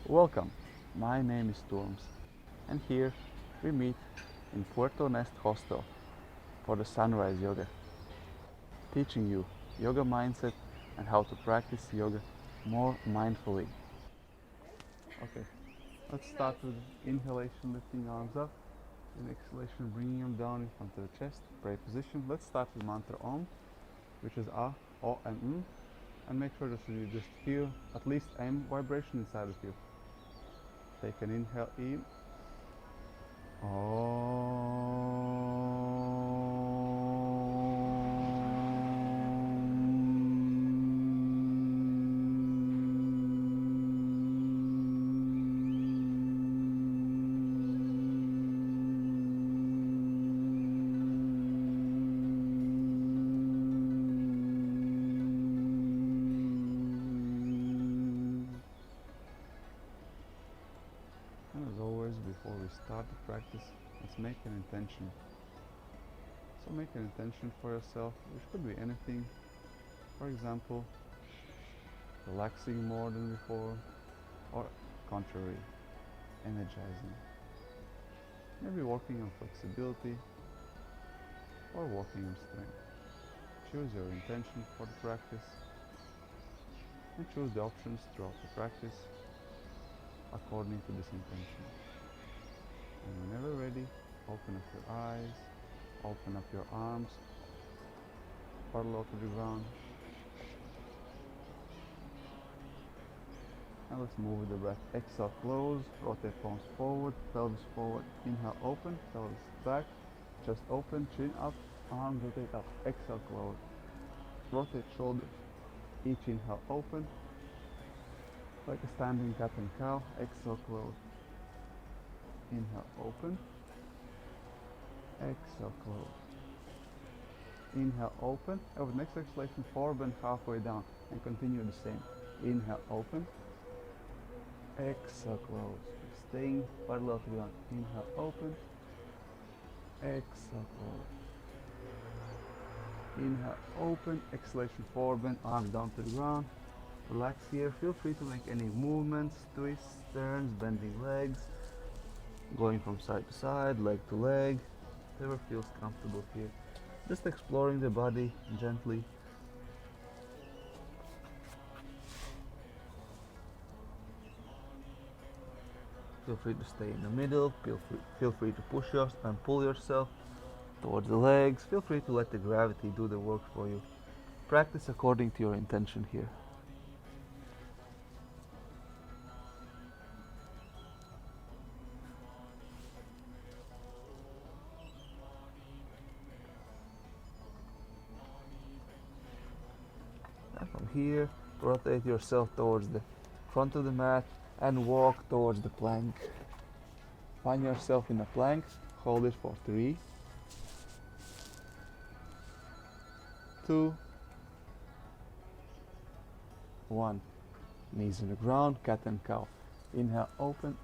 Welcome, my name is Storms, and here we meet in Puerto Nest Hostel for the Sunrise Yoga, teaching you yoga mindset and how to practice yoga more mindfully. Okay, let's start with inhalation, lifting arms up, and exhalation, bringing them down in front of the chest, pray position. Let's start with mantra Om, which is A, O, and and make sure that you just feel at least M vibration inside of you. Take an inhale in. And as always, before we start the practice, let's make an intention. So make an intention for yourself, which could be anything. For example, relaxing more than before, or contrary, energizing. Maybe working on flexibility, or working on strength. Choose your intention for the practice, and choose the options throughout the practice according to this intention. And whenever ready, open up your eyes, open up your arms, parallel to the ground. And let's move with the breath. Exhale, close, rotate palms forward, pelvis forward. Inhale, open, pelvis back, chest open, chin up, arms rotate up. Exhale, close. Rotate shoulders. Each inhale, open, like a standing cat and cow. Exhale, close. Inhale, open. Exhale, close. Inhale, open. Over the next exhalation, forward bend halfway down and continue the same. Inhale, open. Exhale, close. Staying parallel to the ground. Inhale, open. Exhale, close. Inhale, open. Exhalation, forward bend, arms down to the ground. Relax here. Feel free to make any movements, twists, turns, bending legs, going from side to side, leg to leg, whatever feels comfortable here. Just exploring the body gently. Feel free to stay in the middle. Feel free to push yourself and pull yourself towards the legs. Feel free to let the gravity do the work for you. Practice according to your intention here. And from here, rotate yourself towards the front of the mat and walk towards the plank. Find yourself in a plank, hold it for 3, 2, 1. Knees on the ground, cat and cow. Inhale, open,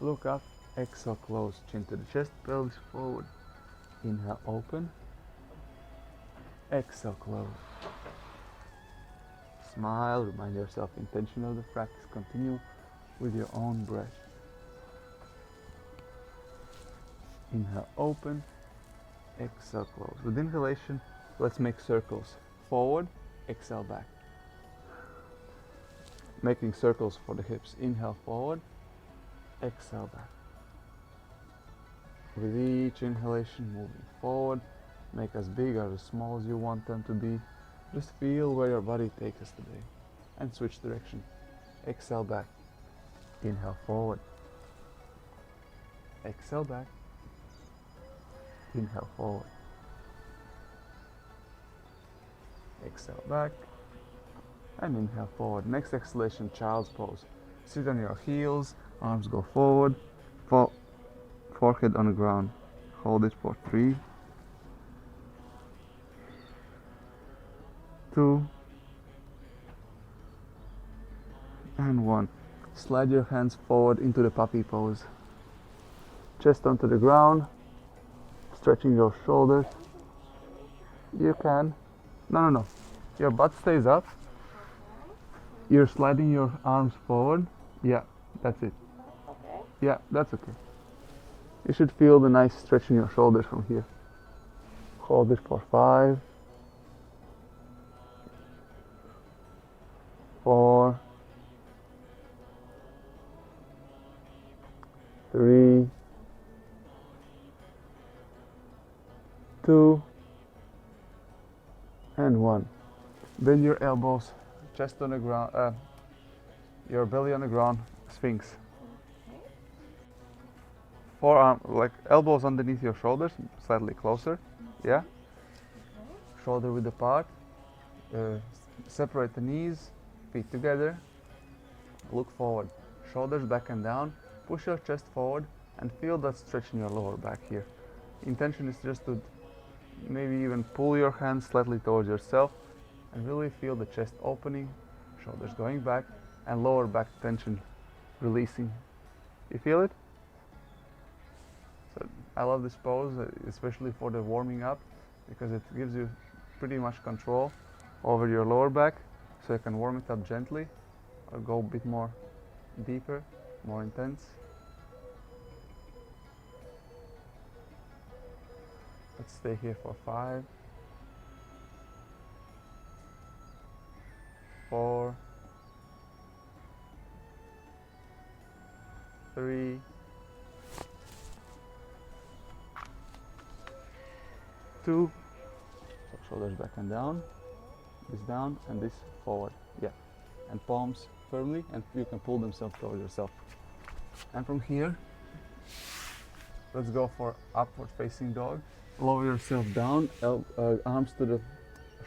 look up, exhale, close, chin to the chest, pelvis forward. Inhale, open, exhale, close. Smile, remind yourself intention of the practice, continue with your own breath. Inhale, open, exhale, close. With inhalation, let's make circles. Forward, exhale, back. Making circles for the hips. Inhale, forward, exhale, back. With each inhalation, moving forward, make as big or as small as you want them to be. Just feel where your body takes us today. And switch direction. Exhale, back. Inhale, forward. Exhale, back. Inhale, forward. Exhale, back. And inhale, forward. Next exhalation, child's pose. Sit on your heels, arms go forward, forehead on the ground. Hold it for 3, 2, and 1. Slide your hands forward into the puppy pose. Chest onto the ground, stretching your shoulders. You can. No. Your butt stays up. You're sliding your arms forward. Yeah. That's it. Okay. Yeah, that's okay. You should feel the nice stretch in your shoulders from here. Hold it for 5, 4, 3, 2, and 1. Bend your elbows, chest on the ground, your belly on the ground, sphinx. Okay. Forearm, like elbows underneath your shoulders, slightly closer. Yeah? Okay. Shoulder width apart. Separate the knees, feet together. Look forward, shoulders back and down. Push your chest forward and feel that stretch in your lower back here. Intention is just to maybe even pull your hands slightly towards yourself and really feel the chest opening, shoulders going back, and lower back tension releasing. You feel it? So I love this pose, especially for the warming up, because it gives you pretty much control over your lower back, so you can warm it up gently or go a bit more deeper, more intense. Let's stay here for 5, 4, 3, 2. So shoulders back and down, this down and this forward. Yeah. And palms firmly, and you can pull themselves towards yourself. And from here, let's go for upward facing dog. Lower yourself down, arms to the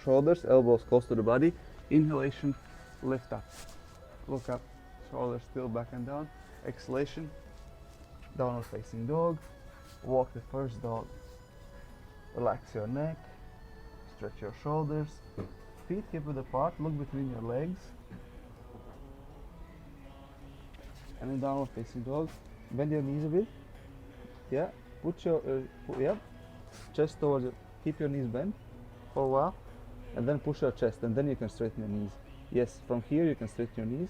shoulders, elbows close to the body. Inhalation, lift up. Look up, shoulders still back and down. Exhalation, downward facing dog. Walk the first dog. Relax your neck, stretch your shoulders. Feet hip width apart, look between your legs. And then downward facing dog. Bend your knees a bit. Yeah, put your, chest towards it. Keep your knees bent for a while. And then push your chest, and then you can straighten your knees. Yes, from here you can straighten your knees,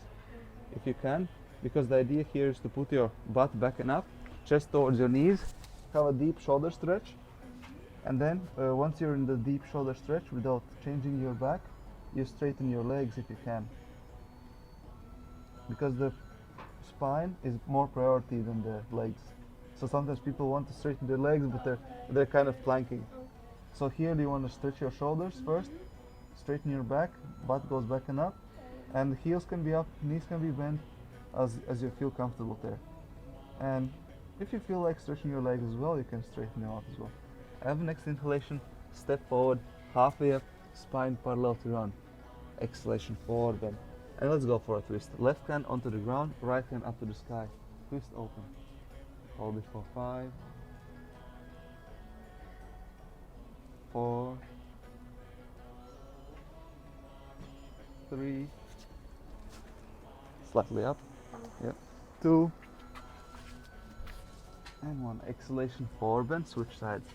if you can. Because the idea here is to put your butt back and up, chest towards your knees, have a deep shoulder stretch. And then, once you're in the deep shoulder stretch, without changing your back, you straighten your legs if you can. Because the spine is more priority than the legs. So sometimes people want to straighten their legs, but they're kind of planking. So here you want to stretch your shoulders first, straighten your back, butt goes back and up, and heels can be up, knees can be bent, as you feel comfortable there. And if you feel like stretching your legs as well, you can straighten them out as well. Have next inhalation, step forward, halfway up, spine parallel to run. Exhalation, forward bend. And let's go for a twist. Left hand onto the ground, right hand up to the sky. Twist open. Hold it for 5, 4, 3, slightly up, yep, 2, and 1. Exhalation, forward bend, switch sides.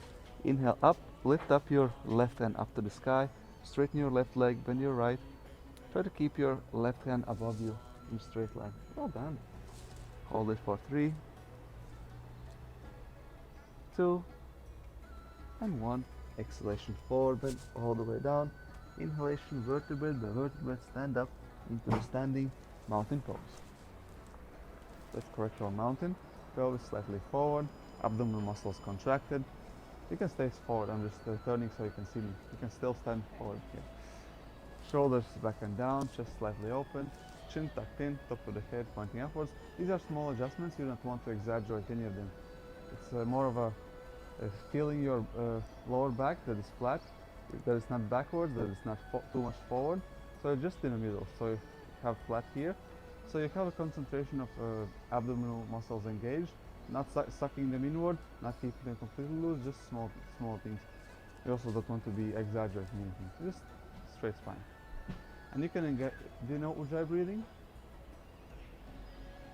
Inhale up, lift up your left hand up to the sky, straighten your left leg, bend your right. Try to keep your left hand above you in straight line. Well done. Hold it for 3, 2, and 1. Exhalation, forward bend all the way down. Inhalation, vertebrae by vertebrae, stand up into the standing mountain pose. Let's correct our mountain. Pelvis slightly forward, abdominal muscles contracted. You can stay forward, I'm just turning so you can see me. You can still stand forward here. Shoulders back and down, chest slightly open, chin tucked in, top of the head pointing upwards. These are small adjustments, you don't want to exaggerate any of them. It's more of a feeling your lower back that is flat, that is not backwards, that is not too much forward. So just in the middle, so you have flat here. So you have a concentration of abdominal muscles engaged, not sucking them inward, not keeping them completely loose, just small things. You also don't want to be exaggerating anything, just straight spine. And you can engage. Do you know Ujjayi breathing?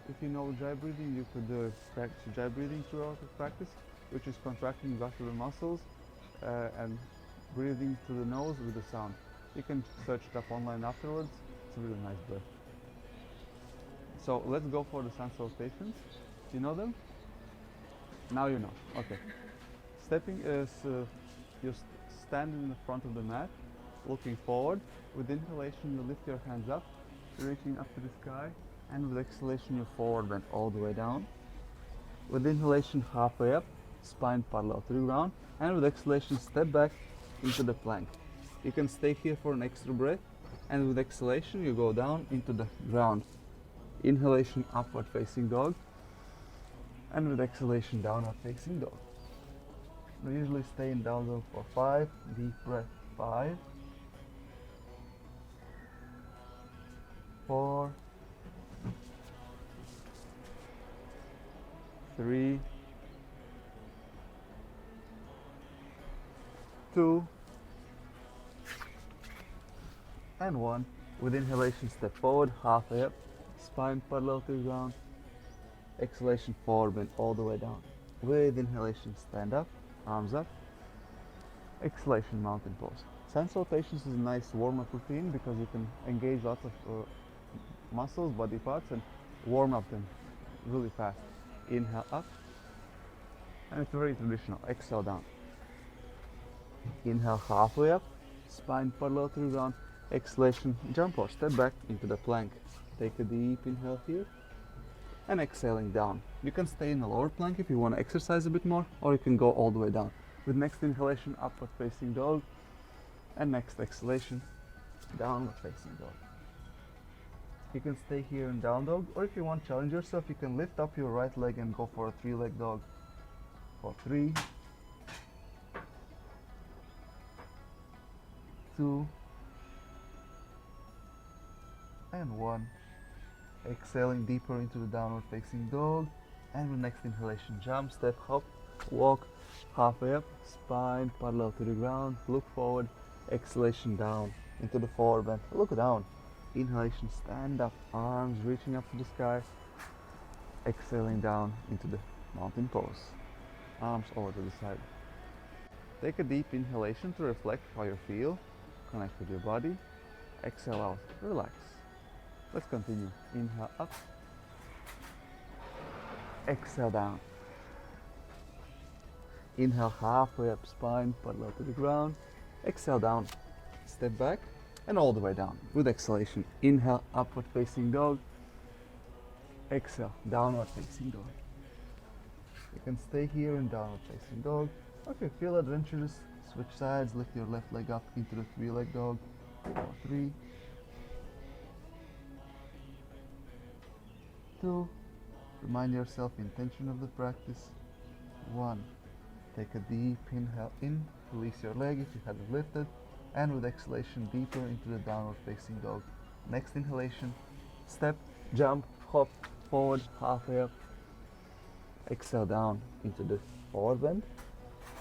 If you know Ujjayi breathing, you could practice Ujjayi breathing throughout the practice, which is contracting vascular muscles and breathing through the nose with the sound. You can search it up online afterwards. It's a really nice breath. So let's go for the sun salutations. You know them? Now you know. Okay. Stepping is you stand in the front of the mat, looking forward. With inhalation, you lift your hands up, reaching up to the sky, and with exhalation, you forward bend all the way down. With inhalation, halfway up, spine parallel to the ground, and with exhalation, step back into the plank. You can stay here for an extra breath, and with exhalation, you go down into the ground. Inhalation, upward facing dog, and with exhalation, downward facing dog. We usually stay in down dog for 5, deep breath, 5, 4, 3, 2, and 1. With inhalation, step forward, halfway up, spine parallel to the ground. Exhalation, forward bend all the way down. With inhalation, stand up, arms up. Exhalation, mountain pose. Sun salutations is a nice warm-up routine because you can engage lots of muscles, body parts, and warm up them really fast. Inhale up, and it's very traditional. Exhale down. Inhale halfway up, spine parallel to the ground. Exhalation, jump or step back into the plank. Take a deep inhale here, and exhaling down. You can stay in the lower plank if you want to exercise a bit more, or you can go all the way down. With next inhalation, upward facing dog, and next exhalation, downward facing dog. You can stay here in down dog, or if you want to challenge yourself, you can lift up your right leg and go for a 3-leg dog. For 3, 2, and 1. Exhaling deeper into the downward facing dog, and with next inhalation, jump, step, hop, walk, halfway up, spine parallel to the ground, look forward. Exhalation down into the forward bend, look down. Inhalation, stand up, arms reaching up to the sky. Exhaling down into the mountain pose, arms over to the side. Take a deep inhalation to reflect how you feel, connect with your body. Exhale out, relax. Let's continue. Inhale up, exhale down. Inhale halfway up, spine parallel to the ground. Exhale down, step back, and all the way down. With exhalation, inhale, upward facing dog. Exhale, downward facing dog. You can stay here in downward facing dog. Or if you feel adventurous, switch sides, lift your left leg up into the 3-leg dog. For 3, 2, remind yourself the intention of the practice. 1, take a deep inhale in, release your leg if you haven't lifted, and with exhalation deeper into the downward facing dog. Next inhalation, step, jump, hop, forward, halfway up. Exhale down into the forward bend.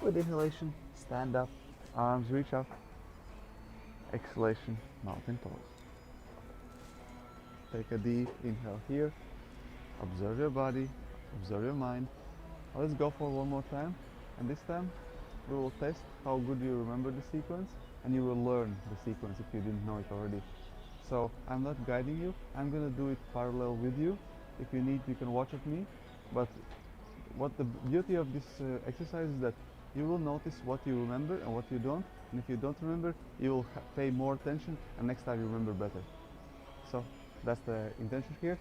With inhalation, stand up, arms reach up. Exhalation, mountain pose. Take a deep inhale here. Observe your body, observe your mind. Let's go for one more time, and this time we will test how good you remember the sequence, and you will learn the sequence if you didn't know it already. So I'm not guiding you, I'm gonna do it parallel with you. If you need, you can watch at me, but what the beauty of this exercise is that you will notice what you remember and what you don't, and if you don't remember, you will pay more attention, and next time you remember better. So that's the intention here.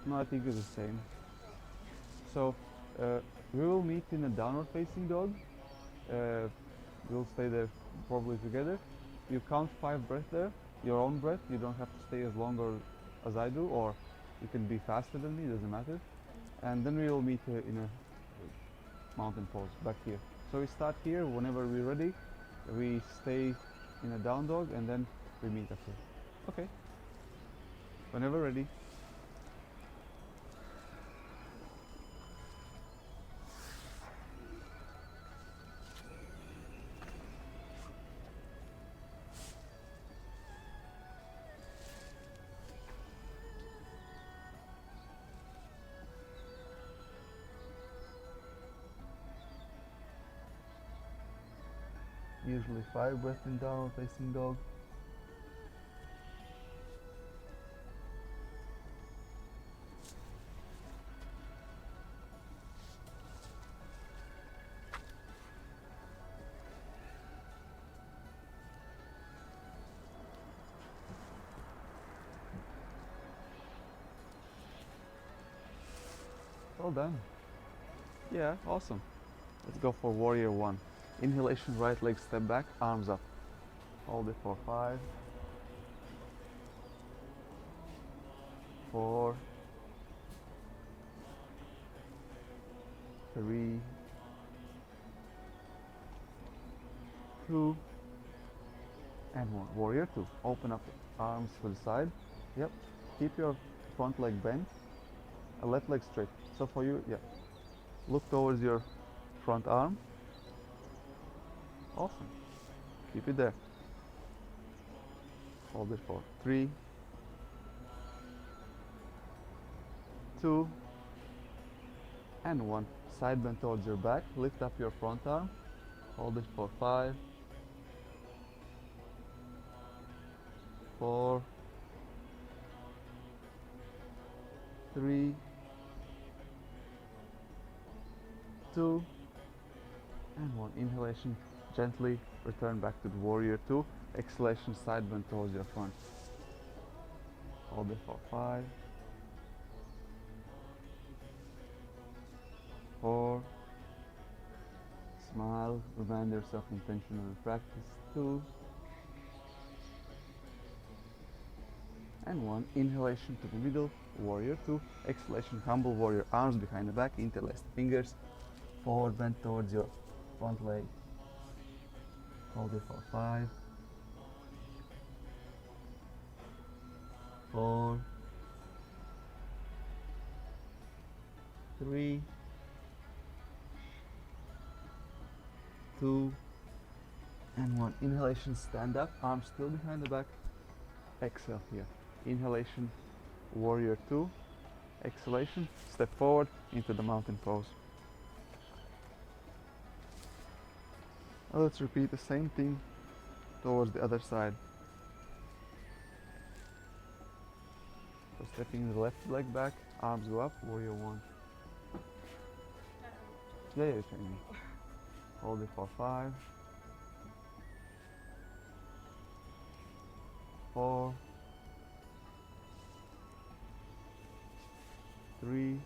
No, I think it's the same. So we will meet in a downward facing dog. We'll stay there probably together. You count 5 breaths there, your own breath. You don't have to stay as long or as I do, or you can be faster than me, doesn't matter. And then we will meet in a mountain pose back here. So we start here. Whenever we're ready, we stay in a down dog, and then we meet up here. Okay. Whenever ready. Usually 5 breaths in downward facing dog. Well done. Yeah, awesome. Let's go for warrior one. Inhalation, right leg step back, arms up. Hold it for 5, 4, 3, 2, and 1. Warrior 2. Open up arms to the side. Yep. Keep your front leg bent, left leg straight. So for you, yeah. Look towards your front arm. Awesome. Keep it there. Hold it for 3, 2, and 1. Side bend towards your back. Lift up your front arm. Hold it for 5, 4, 3, 2, and 1. Inhalation, gently return back to the warrior 2. Exhalation, side bend towards your front. Hold it for 5, 4, smile, remind yourself intention of the practice, 2, and 1. Inhalation to the middle, warrior 2. Exhalation, humble warrior, arms behind the back, interlaced fingers, forward bend towards your front leg. Hold it for 5, 4, 3, 2, and 1. Inhalation, stand up, arms still behind the back. Exhale here. Inhalation, warrior 2. Exhalation, step forward into the mountain pose. Now let's repeat the same thing towards the other side. So stepping the left leg back, arms go up, warrior 1. Yeah, changing. Hold it for 5, 4, 3.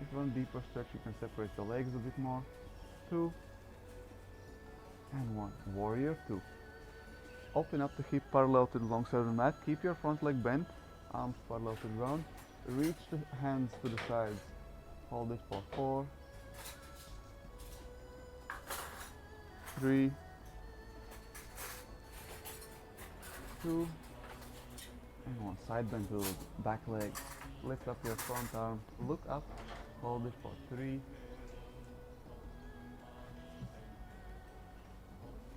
If you want deeper stretch, you can separate the legs a bit more. 2, and 1. Warrior 2. Open up the hip parallel to the long side of the mat. Keep your front leg bent, arms parallel to the ground. Reach the hands to the sides. Hold it for 4, 3, 2, and 1. Side bend to the back leg. Lift up your front arm. Look up. Hold it for 3,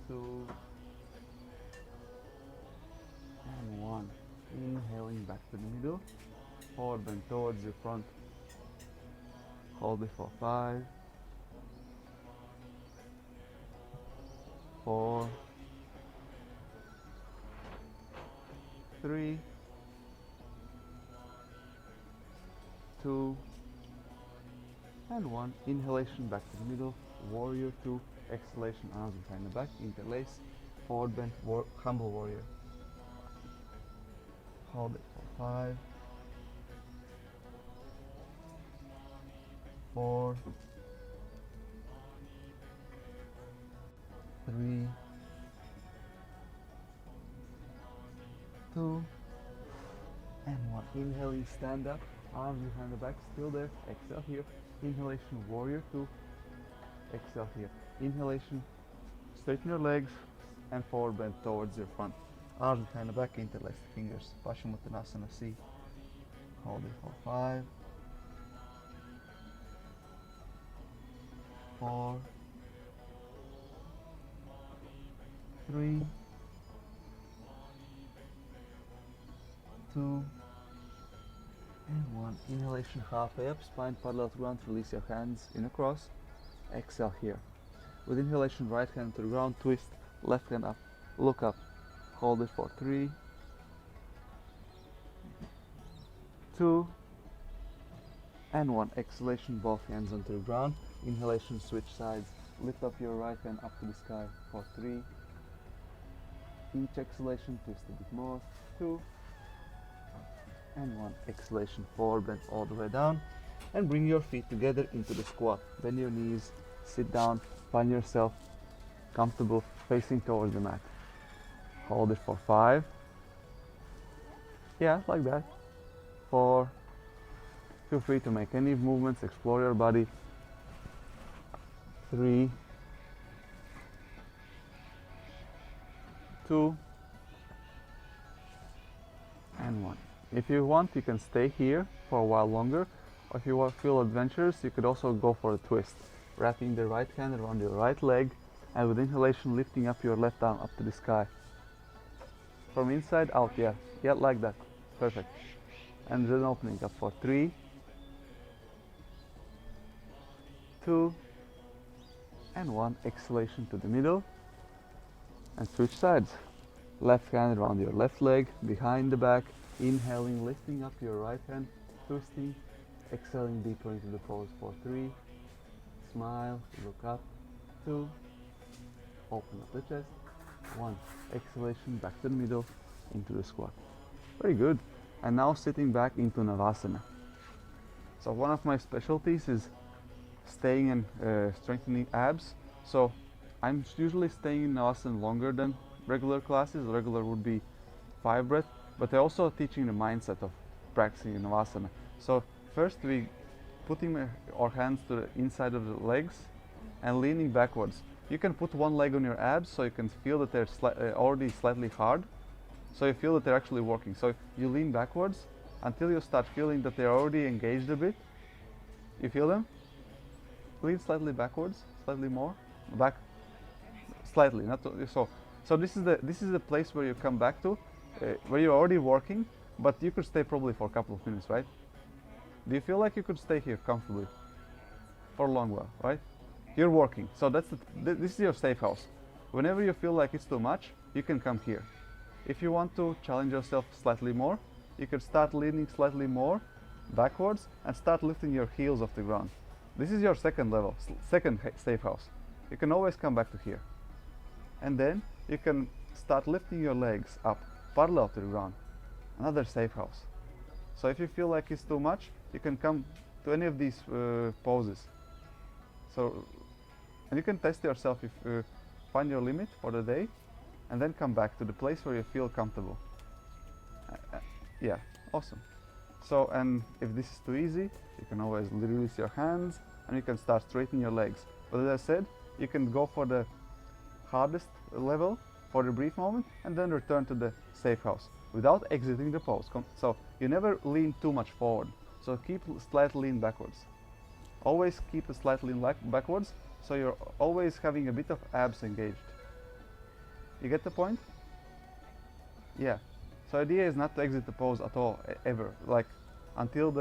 2, and 1. Inhaling back to the middle. Forward bend towards your front. Hold it for 5, 4, 3, 2, and 1. Inhalation back to the middle, warrior 2. Exhalation, arms behind the back, interlace, forward bend, humble warrior. Hold it for 5, 4, 3, 2, and 1. Inhaling, stand up, arms behind the back, still there. Exhale here. Inhalation, warrior 2. Exhale here. Inhalation, straighten your legs and forward bend towards your front. Arms behind the back, interlace the fingers. Paschimottanasana C. Hold it for 5, 4, 3, 2, and 1. Inhalation, halfway up, spine parallel to ground. Release your hands in a cross. Exhale here. With inhalation, right hand to the ground, twist, left hand up, look up. Hold it for 3, 2, and 1. Exhalation, both hands onto the ground. Inhalation, switch sides. Lift up your right hand up to the sky for 3. Each exhalation, twist a bit more. 2, and 1. Exhalation, forward bend all the way down. and bring your feet together into the squat. Bend your knees, sit down, find yourself comfortable facing towards the mat. Hold it for 5. Yeah, like that. 4. Feel free to make any movements, explore your body. 3, 2, and 1. If you want, you can stay here for a while longer, or if you feel adventurous, you could also go for a twist, wrapping the right hand around your right leg, and with inhalation lifting up your left arm up to the sky. From inside out, yeah, like that, perfect. And then opening up for 3, 2, and 1. Exhalation to the middle, and switch sides. Left hand around your left leg, behind the back, inhaling, lifting up your right hand, twisting, exhaling deeper into the pose for 3, smile, look up, 2, open up the chest, 1, exhalation back to the middle, into the squat. Very good. And now sitting back into Navasana. So one of my specialties is staying and strengthening abs. So I'm usually staying in Navasana longer than regular classes. Regular would be 5 breaths, but they're also teaching the mindset of practicing in Navasana. So first we putting our hands to the inside of the legs and leaning backwards. You can put one leg on your abs so you can feel that they're already slightly hard. So you feel that they're actually working. So you lean backwards until you start feeling that they're already engaged a bit. You feel them? Lean slightly backwards, slightly more. Back slightly, not so. So this is the place where you come back to, where you're already working, but you could stay probably for a couple of minutes, right? Do you feel like you could stay here comfortably for a long while, right? You're working, so this is your safe house. Whenever you feel like it's too much, you can come here. If you want to challenge yourself slightly more, you can start leaning slightly more backwards and start lifting your heels off the ground. This is your second level, second safe house. You can always come back to here. And then you can start lifting your legs up parallel to the ground. Another safe house. So if you feel like it's too much, you can come to any of these poses. So, and you can test yourself if find your limit for the day, and then come back to the place where you feel comfortable. Yeah, awesome. So, and if this is too easy, you can always release your hands and you can start straightening your legs. But as I said, you can go for the hardest level for a brief moment and then return to the safe house without exiting the pose. So you never lean too much forward. So keep slight lean backwards. Always keep a slight lean backwards, so you're always having a bit of abs engaged. You get the point? Yeah. So the idea is not to exit the pose at all, ever. Like until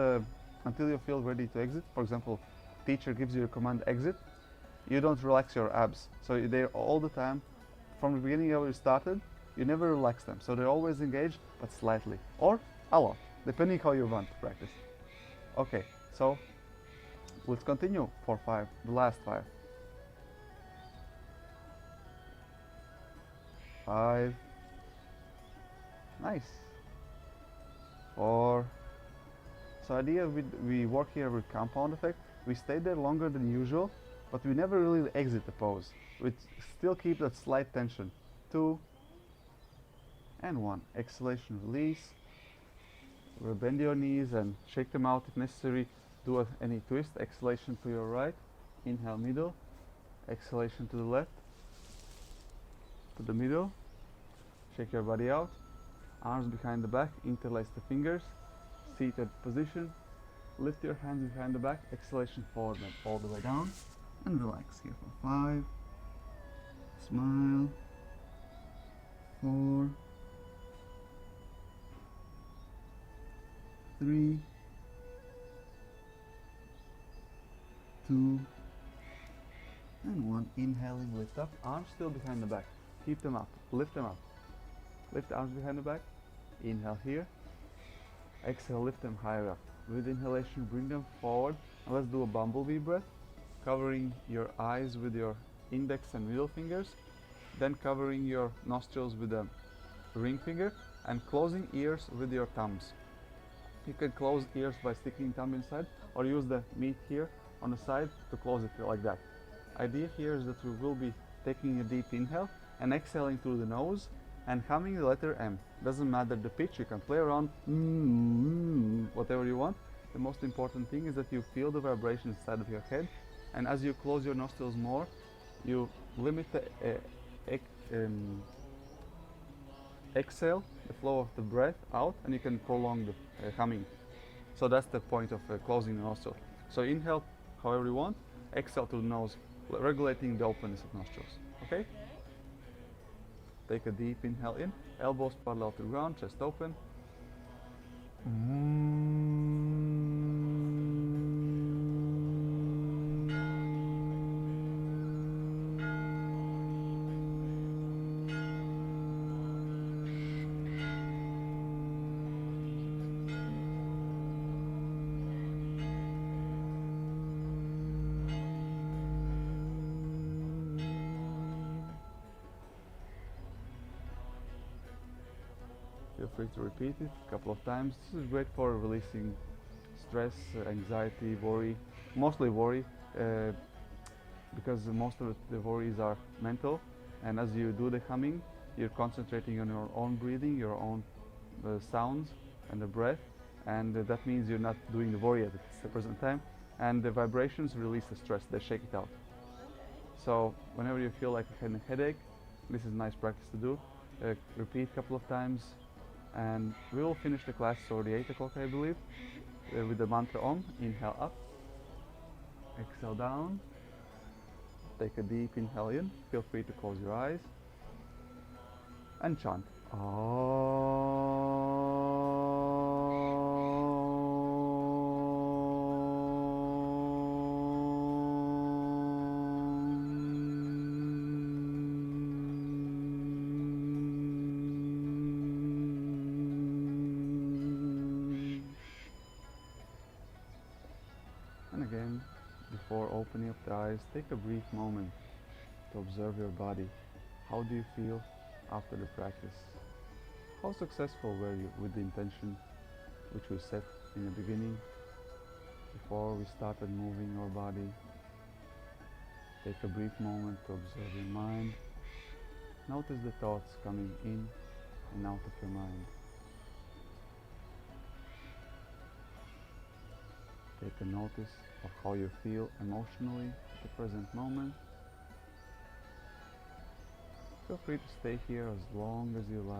you feel ready to exit. For example, teacher gives you a command exit, you don't relax your abs. So they're all the time, from the beginning of you started, you never relax them. So they're always engaged, but slightly, or a lot, depending how you want to practice. Okay, so let's continue for 5, the last 5. 5. Nice. 4. So idea we work here with compound effect. We stay there longer than usual, but we never really exit the pose. We still keep that slight tension. 2 and 1. Exhalation, release. Bend your knees and shake them out if necessary. Do any twist. Exhalation to your right. Inhale middle. Exhalation to the left. To the middle. Shake your body out. Arms behind the back. Interlace the fingers. Seated position. Lift your hands behind the back. Exhalation forward and all the way down. And relax here for 5. Smile. 4. 3. 2. And 1. Inhaling, lift up. Arms still behind the back. Keep them up. Lift them up. Lift the arms behind the back. Inhale here. Exhale, lift them higher up. With inhalation, bring them forward. And let's do a bumblebee breath. Covering your eyes with your index and middle fingers. Then covering your nostrils with the ring finger. And closing ears with your thumbs. You can close ears by sticking thumb inside, or use the meat here on the side to close it like that. Idea here is that we will be taking a deep inhale and exhaling through the nose and humming the letter M. Doesn't matter the pitch, you can play around, whatever you want. The most important thing is that you feel the vibration inside of your head, and as you close your nostrils more, you limit the exhale, the flow of the breath out, and you can prolong the humming. So that's the point of closing the nostril. So inhale however you want, exhale through the nose, regulating the openness of nostrils. Okay? Take a deep inhale in, elbows parallel to ground, chest open. Feel free to repeat it a couple of times. This is great for releasing stress, anxiety, worry, mostly worry, because most of the worries are mental, and as you do the humming, you're concentrating on your own breathing, your own sounds and the breath, and that means you're not doing the worry at the present time, and the vibrations release the stress, they shake it out. So whenever you feel like a headache, this is nice practice to do. Repeat a couple of times, and we will finish the class already 8 o'clock, I believe, with the mantra Om. Inhale up, exhale down, take a deep inhale in, feel free to close your eyes, and chant And again, before opening up the eyes, take a brief moment to observe your body. How do you feel after the practice? How successful were you with the intention which we set in the beginning before we started moving our body? Take a brief moment to observe your mind. Notice the thoughts coming in and out of your mind. Take a notice of how you feel emotionally at the present moment. Feel free to stay here as long as you like.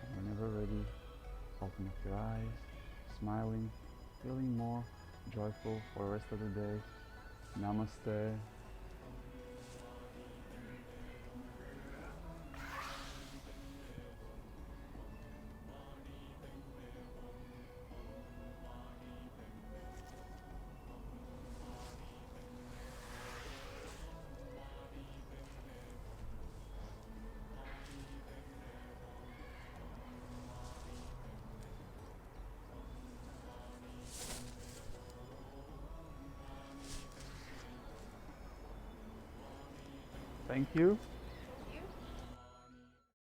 And whenever ready, open up your eyes, smiling, feeling more joyful for the rest of the day. Namaste. Thank you.